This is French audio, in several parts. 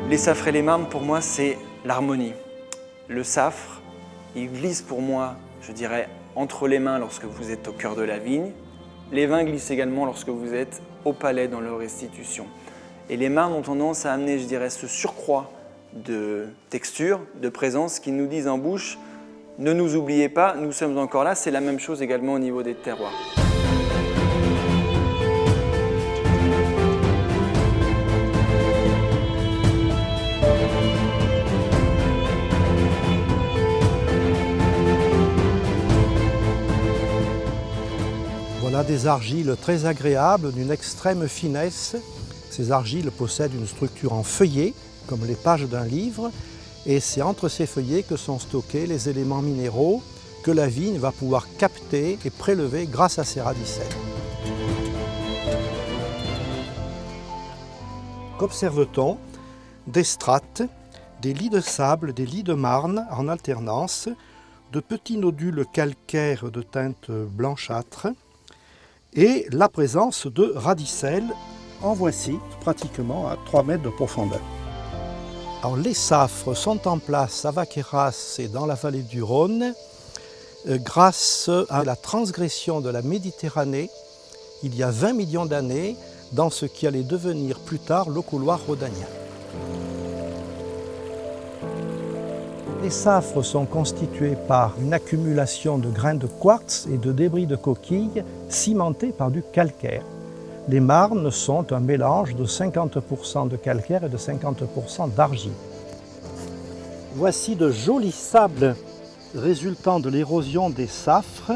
Les safres et les marnes, pour moi, c'est l'harmonie. Le safre, il glisse pour moi, je dirais, entre les mains lorsque vous êtes au cœur de la vigne. Les vins glissent également lorsque vous êtes au palais dans leur restitution. Et les marnes ont tendance à amener, je dirais, ce surcroît de texture, de présence, qui nous disent en bouche « Ne nous oubliez pas, nous sommes encore là ». C'est la même chose également au niveau des terroirs. Voilà des argiles très agréables, d'une extrême finesse. Ces argiles possèdent une structure en feuillets, comme les pages d'un livre, et c'est entre ces feuillets que sont stockés les éléments minéraux que la vigne va pouvoir capter et prélever grâce à ces radicelles. Qu'observe-t-on? Des strates, des lits de sable, des lits de marne en alternance, de petits nodules calcaires de teinte blanchâtre, et la présence de radicelles, en voici pratiquement à 3 mètres de profondeur. Alors, les safres sont en place à Vaqueras et dans la vallée du Rhône grâce à la transgression de la Méditerranée il y a 20 millions d'années dans ce qui allait devenir plus tard le couloir rhodanien. Les safres sont constitués par une accumulation de grains de quartz et de débris de coquilles cimentés par du calcaire. Les marnes sont un mélange de 50% de calcaire et de 50% d'argile. Voici de jolis sables résultant de l'érosion des safres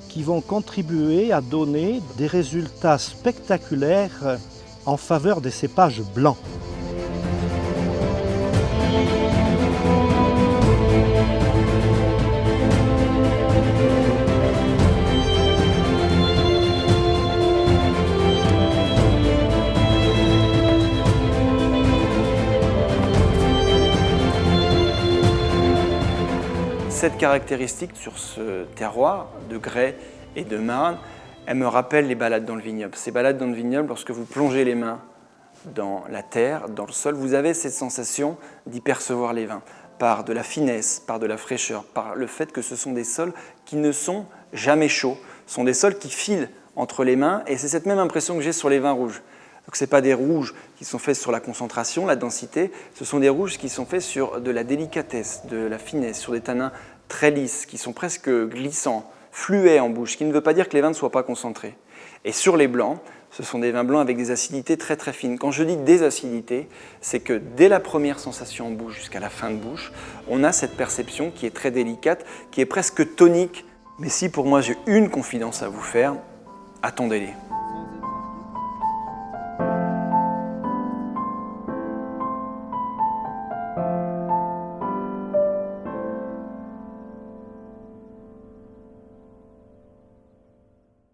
qui vont contribuer à donner des résultats spectaculaires en faveur des cépages blancs. Cette caractéristique sur ce terroir de grès et de marne, elle me rappelle les balades dans le vignoble. Ces balades dans le vignoble, lorsque vous plongez les mains dans la terre, dans le sol, vous avez cette sensation d'y percevoir les vins, par de la finesse, par de la fraîcheur, par le fait que ce sont des sols qui ne sont jamais chauds, ce sont des sols qui filent entre les mains, et c'est cette même impression que j'ai sur les vins rouges. Donc ce n'est pas des rouges qui sont faits sur la concentration, la densité, ce sont des rouges qui sont faits sur de la délicatesse, de la finesse, sur des tanins très lisses, qui sont presque glissants, fluets en bouche, ce qui ne veut pas dire que les vins ne soient pas concentrés. Et sur les blancs, ce sont des vins blancs avec des acidités très très fines. Quand je dis des acidités, c'est que dès la première sensation en bouche jusqu'à la fin de bouche, on a cette perception qui est très délicate, qui est presque tonique. Mais si pour moi j'ai une confidence à vous faire, attendez-les.